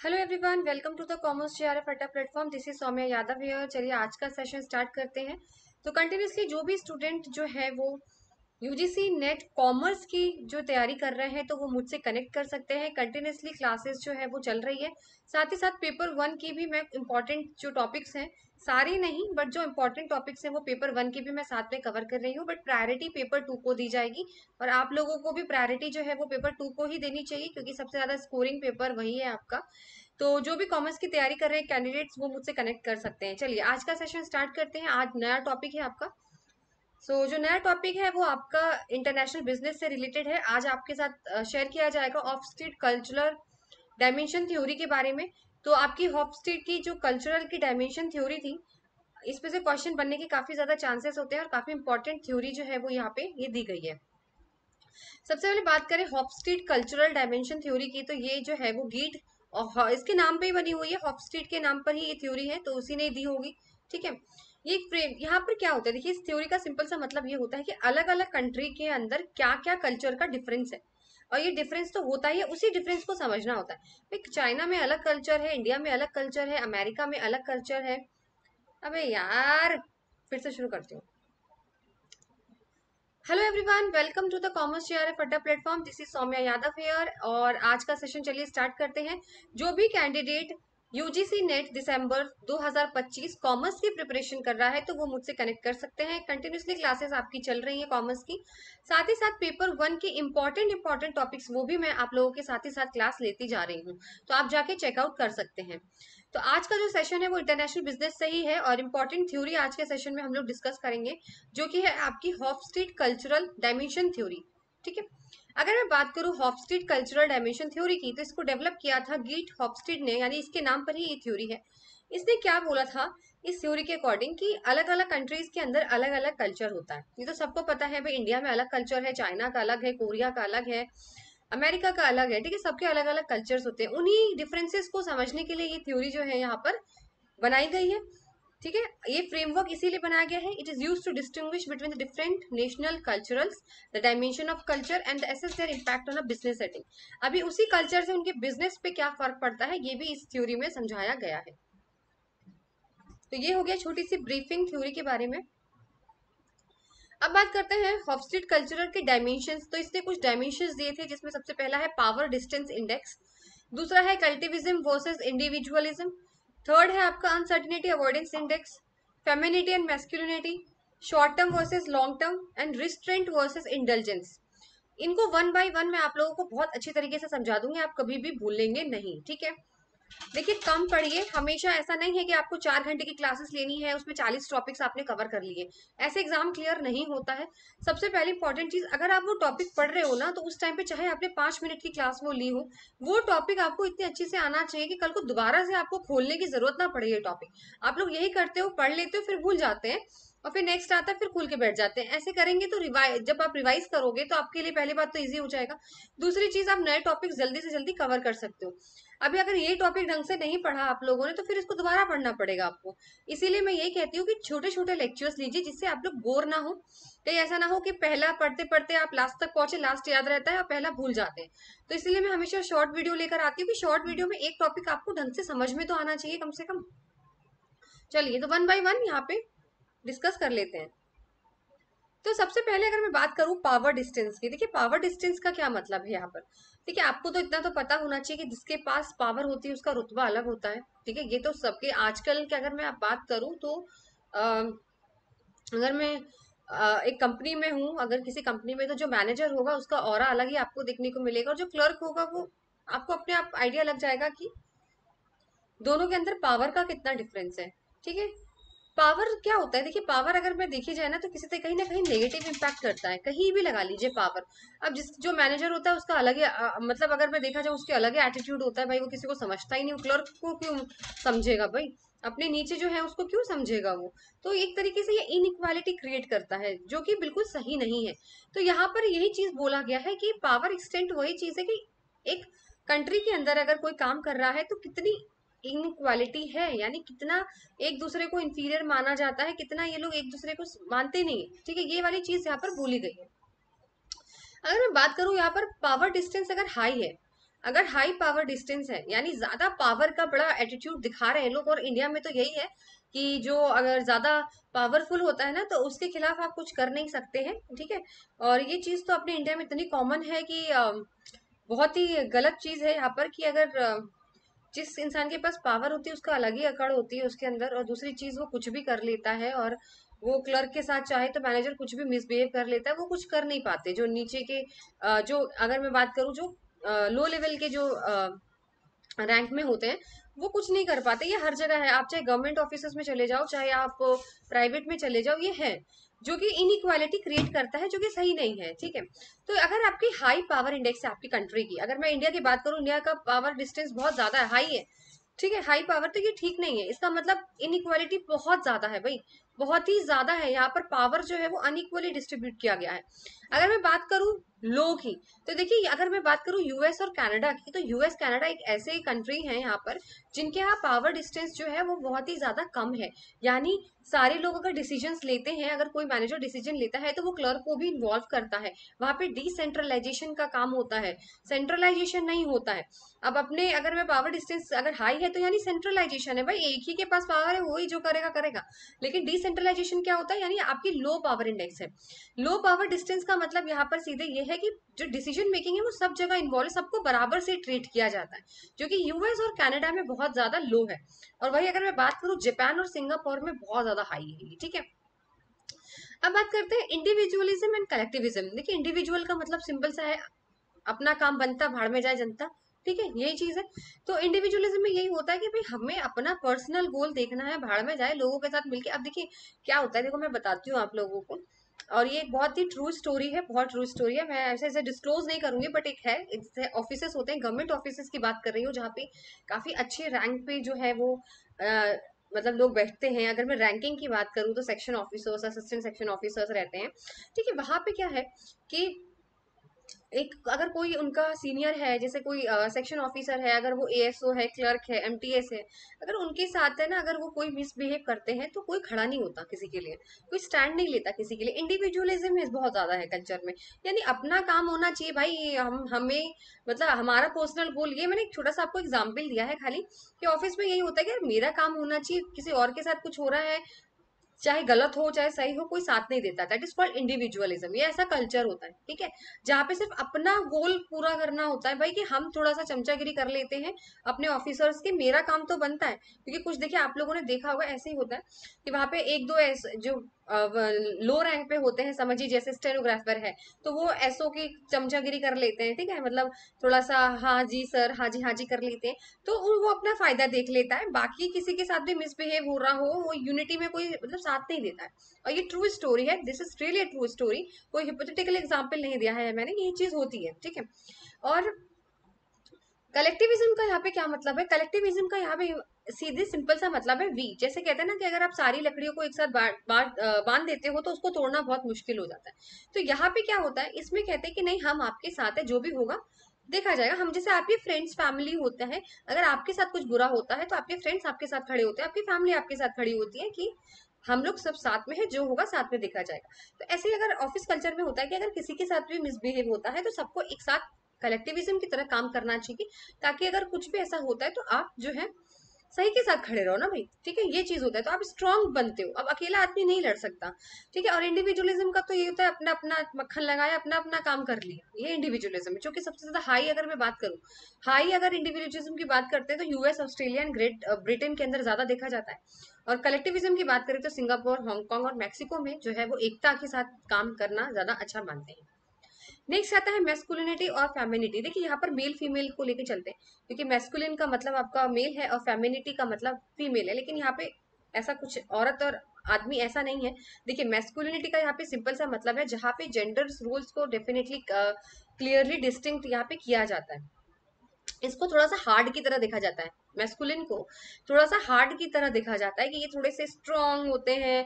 Hello everyone, welcome to the commerce JRF Adda platform. This is Saumya Yadav here. चलिए आज का session start करते हैं। तो कंटिन्यूसली जो भी स्टूडेंट जो है वो यूजीसी नेट कॉमर्स की जो तैयारी कर रहे हैं तो वो मुझसे कनेक्ट कर सकते हैं। कंटिन्यूसली क्लासेस जो है वो चल रही है। साथ ही साथ पेपर वन की भी मैं इंपॉर्टेंट जो टॉपिक्स हैं, सारी नहीं बट जो इंपॉर्टेंट टॉपिक्स हैं वो पेपर वन की भी मैं साथ में कवर कर रही हूँ। बट प्रायोरिटी पेपर टू को दी जाएगी और आप लोगों को भी प्रायोरिटी जो है वो पेपर टू को ही देनी चाहिए, क्योंकि सबसे ज्यादा स्कोरिंग पेपर वही है आपका। तो जो भी कॉमर्स की तैयारी कर रहे हैं कैंडिडेट्स वो मुझसे कनेक्ट कर सकते हैं। चलिए आज का सेशन स्टार्ट करते हैं। आज नया टॉपिक है आपका। जो नया टॉपिक है वो आपका इंटरनेशनल बिजनेस से रिलेटेड है। आज आपके साथ शेयर किया जाएगा of street cultural dimension theory के बारे में। तो आपकी ऑफ स्ट्रीट की जो कल्चरल की डायमेंशन थ्योरी थी, इस पे से क्वेश्चन बनने के काफी ज्यादा चांसेस होते हैं और काफी इंपॉर्टेंट थ्योरी जो है वो यहाँ पे ये दी गई है। सबसे पहले बात करें हॉफस्ट्रीट कल्चरल डायमेंशन थ्योरी की, तो ये जो है वो गीट और इसके नाम पे ही बनी हुई है। हॉफस्ट्रीट के नाम पर ही ये थ्योरी है, तो उसी ने दी होगी। ठीक है। ये फ्रेम यहाँ पर क्या होता है, देखिए इस थ्योरी का सिंपल सा मतलब ये होता है कि अलग अलग कंट्री के अंदर क्या क्या कल्चर का डिफरेंस है। और ये डिफरेंस तो होता ही है, उसी डिफरेंस को समझना होता है। भाई चाइना में अलग कल्चर है, इंडिया में अलग कल्चर है, अमेरिका में अलग कल्चर है। अबे यार, फिर से शुरू करती हूँ। Hello everyone, welcome to the commerce JRF Adda platform. This is Saumya Yadav here और आज का सेशन चलिए स्टार्ट करते हैं। जो भी कैंडिडेट यूजीसी नेट दिसंबर 2025 कॉमर्स की प्रिपरेशन कर रहा है तो वो मुझसे कनेक्ट कर सकते हैं। कंटिन्यूसली क्लासेस आपकी चल रही है कॉमर्स की। साथ ही साथ पेपर वन के इंपॉर्टेंट टॉपिक्स वो भी मैं आप लोगों के साथ ही साथ क्लास लेती जा रही हूँ, तो आप जाके चेकआउट कर सकते हैं। तो आज का जो सेशन है वो इंटरनेशनल बिजनेस से ही है और इंपॉर्टेंट थ्योरी आज के सेशन में हम लोग डिस्कस करेंगे, जो कि है आपकी हॉफस्ट्रीट कल्चरल डायमेंशन थ्योरी। ठीक है। अगर मैं बात करूं हॉफस्ट्रीट कल्चरल डायमेंशन थ्योरी की, तो इसको डेवलप किया था गीट हॉफस्ट्रीट ने, यानी इसके नाम पर ही ये थ्योरी है। इसने क्या बोला था इस थ्योरी के अकॉर्डिंग कि अलग अलग कंट्रीज के अंदर अलग अलग कल्चर होता है। ये तो सबको पता है भाई, इंडिया में अलग कल्चर है, चाइना का अलग है, कोरिया का अलग है, अमेरिका का अलग है। ठीक है, सबके अलग अलग कल्चर्स होते हैं। उन्हीं डिफरेंसेस को समझने के लिए ये थ्योरी जो है यहाँ पर बनाई गई है। ठीक है। ये फ्रेमवर्क इसीलिए बनाया गया है, it is use to distinguish between the different national culturals, the dimension of culture and assess their impact on a business setting. अभी उसी कल्चर से उनके बिजनेस पे क्या फर्क पड़ता है ये भी इस थ्योरी में समझाया गया है। तो ये हो गया छोटी सी ब्रीफिंग थ्योरी के बारे में। अब बात करते हैं हॉफस्ट्रीट कल्चरल के डायमेंशंस। तो इसने कुछ डायमेंशंस दिए थे, जिसमें सबसे पहला है पावर डिस्टेंस इंडेक्स, दूसरा है कल्टिविज्म वर्सेस इंडिविजुअलिज्म, थर्ड है आपका uncertainty avoidance index, femininity and masculinity, short term versus long term and restraint versus intelligence. इनको वन बाय वन मैं आप लोगों को बहुत अच्छी तरीके से समझा दूंगी, आप कभी भी भूलेंगे नहीं। ठीक है। देखिए कम पढ़िए, हमेशा ऐसा नहीं है कि आपको 4 घंटे की क्लासेस लेनी है उसमें 40 टॉपिक्स आपने कवर कर लिए, ऐसे एग्जाम क्लियर नहीं होता है। सबसे पहले इंपॉर्टेंट चीज, अगर आप वो टॉपिक पढ़ रहे हो ना तो उस टाइम पे चाहे आपने 5 मिनट की क्लास वो ली हो, वो टॉपिक आपको इतने अच्छे से आना चाहिए कि कल को दोबारा से आपको खोलने की जरूरत ना पड़े। ये टॉपिक आप लोग यही करते हो, पढ़ लेते हो फिर भूल जाते हैं और फिर नेक्स्ट आता है फिर खुल के बैठ जाते हैं। ऐसे करेंगे तो रिवाइज, जब आप रिवाइज करोगे तो आपके लिए पहली बात तो इजी हो जाएगा, दूसरी चीज आप नए टॉपिक जल्दी से जल्दी कवर कर सकते हो। अभी अगर ये टॉपिक ढंग से नहीं पढ़ा आप लोगों ने तो फिर इसको दोबारा पढ़ना पड़ेगा आपको। इसीलिए मैं यही कहती हूँ कि छोटे छोटे लेक्चर्स लीजिए जिससे आप लोग बोर ना हो। कहीं ऐसा ना हो कि पहला पढ़ते पढ़ते आप लास्ट तक पहुंचे, लास्ट याद रहता है और पहला भूल जाते हैं। तो इसलिए मैं हमेशा शॉर्ट वीडियो लेकर आती हूँ कि शॉर्ट वीडियो में एक टॉपिक आपको ढंग से समझ में तो आना चाहिए कम से कम। चलिए तो वन बाय वन यहाँ पे डिस्कस कर लेते हैं। तो सबसे पहले अगर मैं बात करूं पावर डिस्टेंस की, देखिए पावर डिस्टेंस का क्या मतलब है यहाँ पर। देखिए आपको तो इतना तो पता होना चाहिए कि जिसके पास पावर होती है उसका रुतबा अलग होता है। ठीक है, ये तो सबके आजकल की अगर मैं आप बात करूं तो अगर मैं एक कंपनी में हूँ, अगर किसी कंपनी में, तो जो मैनेजर होगा उसका ऑरा अलग ही आपको देखने को मिलेगा और जो क्लर्क होगा वो आपको अपने आप आइडिया लग जाएगा कि दोनों के अंदर पावर का कितना डिफरेंस है। ठीक है। पावर क्या होता है, देखिए पावर अगर मैं देखी जाए ना तो किसी से कहीं ना कहीं नेगेटिव इम्पैक्ट करता है, कहीं भी लगा लीजिए पावर। अब जिस जो मैनेजर होता है उसका अलग ही मतलब अगर मैं देखा जाए उसके अलग ही एटीट्यूड होता है भाई, वो किसी को समझता ही नहीं, क्लर्क को क्यों समझेगा भाई, अपने नीचे जो है उसको क्यों समझेगा वो। तो एक तरीके से ये इनइक्वालिटी क्रिएट करता है जो कि बिल्कुल सही नहीं है। तो यहाँ पर यही चीज बोला गया है कि पावर एक्सटेंट वही चीज है कि एक कंट्री के अंदर अगर कोई काम कर रहा है तो कितनी इनक्वालिटी है, यानी कितना एक दूसरे को इंफीरियर माना जाता है, कितना ये लोग एक दूसरे को मानते नहीं है। ठीक है, ये वाली चीज यहाँ पर भूली गई है। अगर मैं बात करूं यहाँ पर पावर डिस्टेंस अगर हाई है, अगर हाई पावर डिस्टेंस है यानी ज्यादा पावर का बड़ा एटीट्यूड दिखा रहे हैं लोग, और इंडिया में तो यही है कि जो अगर ज्यादा पावरफुल होता है ना तो उसके खिलाफ आप कुछ कर नहीं सकते हैं, ठीक है। और ये चीज तो अपने इंडिया में इतनी कॉमन है कि बहुत ही गलत चीज है यहाँ पर कि अगर जिस इंसान के पास पावर होती है उसका अलग ही अकड़ होती है उसके अंदर, और दूसरी चीज वो कुछ भी कर लेता है, और वो क्लर्क के साथ चाहे तो मैनेजर कुछ भी मिसबिहेव कर लेता है, वो कुछ कर नहीं पाते। जो नीचे के जो अगर मैं बात करूं जो लो लेवल के जो रैंक में होते हैं वो कुछ नहीं कर पाते। ये हर जगह है, आप चाहे गवर्नमेंट ऑफिस में चले जाओ चाहे आप प्राइवेट में चले जाओ, ये है जो कि इनइक्वालिटी क्रिएट करता है, जो कि सही नहीं है, ठीक है। तो अगर आपकी हाई पावर इंडेक्स है आपकी कंट्री की, अगर मैं इंडिया की बात करूं, इंडिया का पावर डिस्टेंस बहुत ज्यादा है, हाई है, ठीक है, हाई पावर, तो ये ठीक नहीं है। इसका मतलब इनइक्वालिटी बहुत ज्यादा है भाई, बहुत ही ज्यादा है। यहाँ पर पावर जो है वो अनइक्वली डिस्ट्रीब्यूट किया गया है। अगर मैं बात करूं लो की, तो देखिए अगर मैं बात करूं यूएस और कनाडा की, तो यूएस कनाडा एक ऐसे कंट्री है यहाँ पर जिनके यहाँ पावर डिस्टेंस जो है वो बहुत ही ज्यादा कम है। यानी सारे लोग अगर डिसीजंस लेते हैं, अगर कोई मैनेजर डिसीजन लेता है तो वो क्लर्क को भी इन्वॉल्व करता है। वहां पे डिसेंट्रलाइजेशन का काम होता है, सेंट्रलाइजेशन नहीं होता है। अब अपने अगर मैं पावर डिस्टेंस अगर हाई है तो यानी सेंट्रलाइजेशन है भाई, एक ही के पास पावर है, वही जो करेगा करेगा। लेकिन डिसेंट्रलाइजेशन क्या होता है, यानी आपकी लो पावर इंडेक्स है। लो पावर डिस्टेंस का मतलब यहाँ पर सीधे ये है कि जो डिसीजन मेकिंग है वो सब जगह इन्वॉल्व, सबको बराबर से ट्रीट किया जाता है, जो कि यूएस और कनाडा में बहुत ज्यादा लो है। और वही अगर मैं बात करूं जापान और सिंगापुर में बहुत ज्यादा हाई है ये, ठीक है। अब बात करते हैं इंडिविजुअलिज्म एंड कलेक्टिविज्म। देखिए इंडिविजुअल का मतलब सिंपल सा है, अपना काम बनता भाड़ में जाए जनता, ठीक है, यही चीज है। तो इंडिविजुअलिज्म में यही होता है कि भाई हमें अपना पर्सनल गोल देखना है, भाड़ में जाए लोगों के साथ मिलके। अब देखिए क्या होता है, देखो मैं बताती हूँ आप लोगों को, और ये एक बहुत ही ट्रू स्टोरी है, बहुत ट्रू स्टोरी है। मैं ऐसे ऐसे डिस्क्लोज नहीं करूंगी, बट एक है, जैसे ऑफिसेस होते हैं, गवर्नमेंट ऑफिसेस की बात कर रही हूँ, जहाँ पे काफी अच्छे रैंक पे जो है वो मतलब लोग बैठते हैं। अगर मैं रैंकिंग की बात करूँ तो section officers, assistant section officers रहते हैं, ठीक है। वहां पे क्या है कि एक अगर कोई उनका सीनियर है, जैसे कोई सेक्शन ऑफिसर है, अगर वो एएसओ है, क्लर्क है, एमटीएस है, अगर उनके साथ है ना, अगर वो कोई मिसबिहेव करते हैं तो कोई खड़ा नहीं होता किसी के लिए, कोई स्टैंड नहीं लेता किसी के लिए। इंडिविजुअलिज्म है बहुत ज्यादा है कल्चर में, यानी अपना काम होना चाहिए भाई। हम हमें मतलब हमारा पर्सनल गोल, ये मैंने एक छोटा सा आपको एग्जाम्पल दिया है खाली, कि ऑफिस में यही होता है कि यार मेरा काम होना चाहिए, किसी और के साथ कुछ हो रहा है, चाहे गलत हो चाहे सही हो, कोई साथ नहीं देता। That is called individualism. ये ऐसा कल्चर होता है, ठीक है, जहाँ पे सिर्फ अपना गोल पूरा करना होता है भाई, कि हम थोड़ा सा चमचागिरी कर लेते हैं अपने ऑफिसर्स की, मेरा काम तो बनता है। क्योंकि कुछ देखिए आप लोगों ने देखा होगा ऐसे ही होता है कि वहां पे एक दो ऐसे जो लो रैंक पे होते हैं, समझिए जैसे स्टेनोग्राफर है, तो वो एसओ की चमचागिरी कर लेते हैं, ठीक है, मतलब थोड़ा सा हाँ जी सर, हाँ जी कर लेते हैं। तो वो अपना फायदा देख लेता है, बाकी किसी के साथ भी मिसबिहेव हो रहा हो, वो यूनिटी में कोई मतलब साथ नहीं देता है। और ये ट्रू स्टोरी है, this is really true story, कोई हिपोथेटिकल एग्जाम्पल नहीं दिया है मैंने, ये चीज होती है, ठीक है। और कलेक्टिविज्म का यहाँ पे क्या मतलब है, कलेक्टिविज्म का यहाँ पे सीधे सिंपल सा मतलब है वी। जैसे कहते हैं ना कि अगर आप सारी लकड़ियों को एक साथ बांध देते हो तो उसको तोड़ना बहुत मुश्किल हो जाता है। तो यहाँ पे क्या होता है, इसमें कहते हैं कि नहीं हम आपके साथ है, जो भी होगा देखा जाएगा। हम जैसे आपके फ्रेंड्स फैमिली होते हैं, अगर आपके साथ कुछ बुरा होता है तो आपके फ्रेंड्स आपके साथ खड़े होते हैं, आपकी फैमिली आपके साथ खड़ी होती है कि हम लोग सब साथ में है, जो होगा साथ में देखा जाएगा। तो ऐसे ही अगर ऑफिस कल्चर में होता है कि अगर किसी के साथ भी मिसबिहेव होता है तो सबको एक साथ कलेक्टिविज्म की तरह काम करना चाहिए, ताकि अगर कुछ भी ऐसा होता है तो आप जो है सही के साथ खड़े रहो ना भाई, ठीक है, ये चीज होता है। तो आप स्ट्रांग बनते हो, अब अकेला आदमी नहीं लड़ सकता, ठीक है। और इंडिविजुअलिज्म का तो ये होता है अपना अपना मक्खन लगाया, अपना अपना काम कर लिया, ये इंडिविजुअलिज्म है। जो कि सबसे ज्यादा हाई अगर मैं बात करूं, हाई अगर इंडिविजुअलिज्म की बात करते हैं तो US, Australia and great Britain के अंदर ज्यादा देखा जाता है। और कलेक्टिविज्म की बात करें तो सिंगापुर, हांगकांग और मैक्सिको में जो है वो एकता के साथ काम करना ज्यादा अच्छा मानते हैं। नेक्स्ट आता है मैस्कुलिनिटी और फेमिनिटी। देखिए यहाँ पर मेल फीमेल को लेके चलते हैं, क्योंकि मैस्कुलिन का मतलब आपका मेल है और फेमिनिटी का मतलब फीमेल है, लेकिन यहाँ पे ऐसा कुछ औरत और आदमी ऐसा नहीं है। देखिए मैस्कुलिनिटी का यहाँ पे सिंपल सा मतलब है जहाँ पे जेंडर रोल्स को डेफिनेटली क्लियरली डिस्टिंक्ट यहाँ पे किया जाता है। इसको थोड़ा सा हार्ड की तरह देखा जाता है, मैस्कुलिन को थोड़ा सा हार्ड की तरह देखा जाता है कि ये थोड़े से स्ट्रांग होते हैं,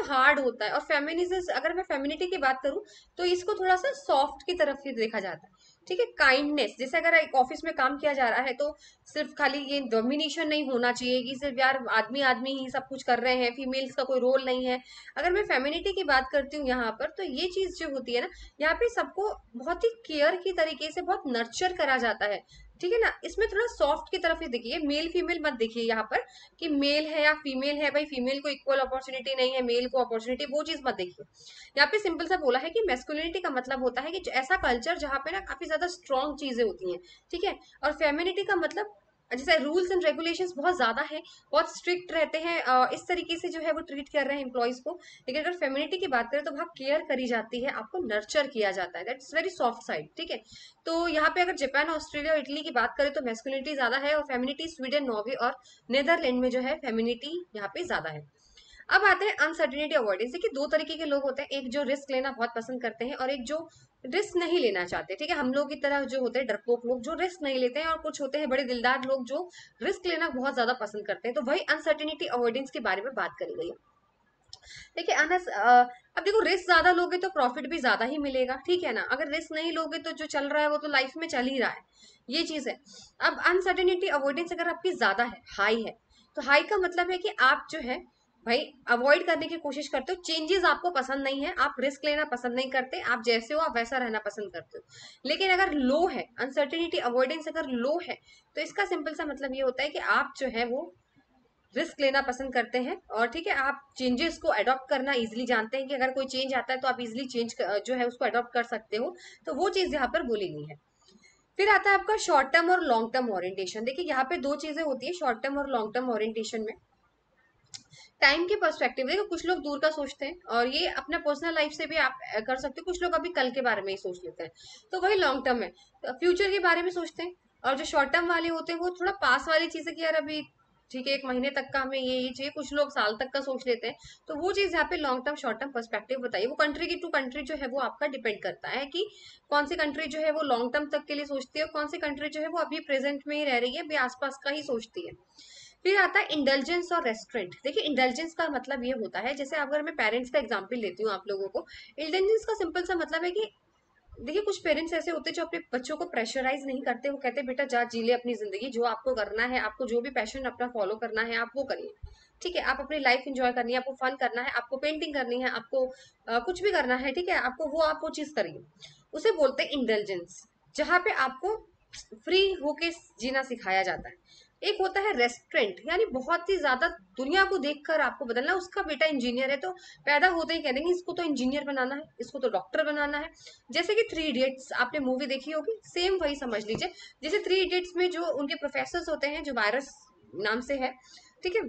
हार्ड होता है। और फेमिनिज्म, अगर मैं फेमिनिटी की बात करूं तो इसको थोड़ा सा सॉफ्ट की तरफ ही देखा जाता है, ठीक है। काइंडनेस, जैसे अगर एक ऑफिस में काम किया जा रहा है तो सिर्फ खाली ये डोमिनेशन नहीं होना चाहिए कि सिर्फ यार आदमी आदमी ही सब कुछ कर रहे हैं, फीमेल्स का कोई रोल नहीं है। अगर मैं फेमिनिटी की बात करती हूँ यहाँ पर, तो ये चीज जो होती है ना, यहाँ पे सबको बहुत ही केयर की तरीके से बहुत नर्चर करा जाता है। ठीक है ना। इसमें थोड़ा सॉफ्ट की तरफ ही देखिए, मेल फीमेल मत देखिए यहाँ पर कि मेल है या फीमेल है, भाई फीमेल को इक्वल अपॉर्चुनिटी नहीं है, मेल को अपॉर्चुनिटी, वो चीज मत देखिए। यहाँ पे सिंपल सा बोला है कि मैस्कुलिनिटी का मतलब होता है कि ऐसा कल्चर जहाँ पे ना काफी ज्यादा स्ट्रॉन्ग चीजें होती हैं, ठीक है। और फेमिनिटी का मतलब जैसे रूल्स एंड रेगुलेशंस बहुत ज्यादा है, बहुत स्ट्रिक्ट रहते हैं, इस तरीके से जो है वो ट्रीट कर रहे हैं एम्प्लॉयज को। लेकिन अगर फेमिनिटी की बात करें तो वहाँ केयर करी जाती है, आपको नर्चर किया जाता है, दैट्स वेरी सॉफ्ट साइड, ठीक है। तो यहाँ पे अगर जापान, ऑस्ट्रेलिया और इटली की बात करें तो मैस्कुलिनिटी ज्यादा है, और फेमिनिटी स्वीडन, नॉर्वे और नेदरलैंड में जो है फेमिनिटी यहाँ पे ज्यादा है। अब आते हैं अनसर्टेनिटी अवॉइडेंस। देखिए दो तरीके के लोग होते हैं, एक जो रिस्क लेना बहुत पसंद करते हैं और एक जो रिस्क नहीं लेना चाहते, ठीक है। हम लोग की तरह जो होते हैं डरपोक लोग जो रिस्क नहीं लेते हैं, और कुछ होते हैं बड़े दिलदार लोग जो रिस्क लेना बहुत ज्यादा पसंद करते हैं। तो वही अनसर्टेनिटी अवॉइडेंस के बारे में बात करी गई है। देखिए अब देखो रिस्क ज्यादा लोगे तो प्रॉफिट भी ज्यादा ही मिलेगा, ठीक है ना। अगर रिस्क नहीं लोगे तो जो चल रहा है वो तो लाइफ में चल ही रहा है, ये चीज है। अब अनसर्टेनिटी अवॉइडेंस अगर आपकी ज्यादा है, हाई है, तो हाई का मतलब है कि आप जो है भाई अवॉइड करने की कोशिश करते हो, चेंजेस आपको पसंद नहीं है, आप रिस्क लेना पसंद नहीं करते, आप जैसे हो आप वैसा रहना पसंद करते हो। लेकिन अगर लो है, अनसर्टेनिटी अवॉइडेंस अगर लो है, तो इसका सिंपल सा मतलब ये होता है कि आप जो है वो रिस्क लेना पसंद करते हैं, और ठीक है आप चेंजेस को अडॉप्ट करना इजिली जानते हैं कि अगर कोई चेंज आता है तो आप इजिली चेंज जो है उसको अडॉप्ट कर सकते हो। तो वो चीज यहाँ पर बोली गई है। फिर आता है आपका शॉर्ट टर्म और लॉन्ग टर्म ओरिएंटेशन। देखिए यहाँ पे दो चीजें होती है शॉर्ट टर्म और लॉन्ग टर्म ओरिएंटेशन में। टाइम के पर्सपेक्टिव देखो, कुछ लोग दूर का सोचते हैं और ये अपना पर्सनल लाइफ से भी आप कर सकते हो, कुछ लोग अभी कल के बारे में ही सोच लेते हैं, तो वही लॉन्ग टर्म है, तो फ्यूचर के बारे में सोचते हैं। और जो शॉर्ट टर्म वाले होते हैं वो थोड़ा पास वाली चीजें कि यार अभी ठीक है 1 महीने तक का हमें ये चाहिए, कुछ लोग साल तक का सोच लेते हैं। तो वो चीज यहाँ पे long term short term perspective बताइए, वो कंट्री की टू कंट्री जो है वो आपका डिपेंड करता है कि कौन सी कंट्री जो है वो लॉन्ग टर्म तक के लिए सोचती है, और कौन सी कंट्री जो है वो अभी प्रेजेंट में ही रह रही है, अभी आसपास का ही सोचती है। फिर आता है इंडल्जेंस और रेस्ट्रेंट। देखिए इंडल्जेंस का मतलब ये होता है, जैसे अगर मैं पेरेंट्स का एग्जांपल लेती हूँ आप लोगों को, इंडल्जेंस का सिंपल सा मतलब है कि देखिए कुछ पेरेंट्स ऐसे होते हैं जो अपने बच्चों को प्रेशराइज नहीं करते, वो कहते हैं बेटा जा जी ले अपनी जिंदगी, जो आपको करना है, आपको जो भी पैशन अपना फॉलो करना है आप वो करिए, ठीक है। आप अपनी लाइफ एंजॉय करनी है, आपको फन करना है, आपको पेंटिंग करनी है, आपको कुछ भी करना है, ठीक है, आपको वो आप वो चीज करिए। उसे बोलते हैं इंटेलिजेंस, जहाँ पे आपको फ्री होके जीना सिखाया जाता है। एक होता है रेस्टोरेंट, यानी बहुत ही ज्यादा दुनिया को देखकर आपको बदलना। उसका बेटा इंजीनियर है तो पैदा होते ही कह देंगे इसको तो इंजीनियर बनाना है, इसको तो डॉक्टर बनाना है। जैसे कि 3 इडियट्स आपने मूवी देखी होगी, सेम वही समझ लीजिए। जैसे 3 इडियट्स में जो उनके प्रोफेसर होते हैं जो वायरस नाम से है, ठीक है,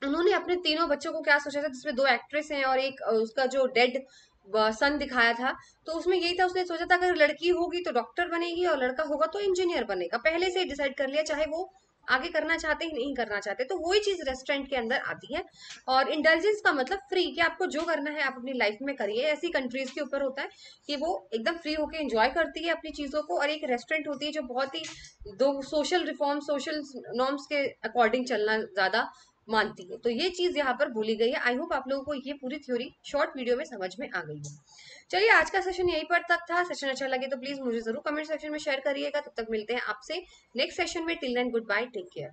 उन्होंने अपने तीनों बच्चों को क्या सोचा था, जिसमें 2 एक्ट्रेस हैं और एक उसका जो डेड सन दिखाया था, तो उसमें यही था, उसने सोचा था अगर लड़की होगी तो डॉक्टर बनेगी और लड़का होगा तो इंजीनियर बनेगा, पहले से ही डिसाइड कर लिया, चाहे वो आगे करना चाहते हैं नहीं करना चाहते। तो वही चीज रेस्टोरेंट के अंदर आती है। और इंटेलिजेंस का मतलब फ्री, कि आपको जो करना है आप अपनी लाइफ में करिए। ऐसी कंट्रीज के ऊपर होता है कि वो एकदम फ्री होके एंजॉय करती है अपनी चीजों को, और एक रेस्टोरेंट होती है जो बहुत ही दो सोशल रिफॉर्म, सोशल नॉर्म्स के अकॉर्डिंग चलना ज्यादा मानती है। तो ये चीज यहाँ पर बोली गई है। आई होप आप लोगों को ये पूरी थ्योरी शॉर्ट वीडियो में समझ में आ गई है। चलिए आज का सेशन यहीं पर तक था। सेशन अच्छा लगे तो प्लीज मुझे जरूर कमेंट सेक्शन में शेयर करिएगा। तब तक मिलते हैं आपसे नेक्स्ट सेशन में। Till then goodbye, take care.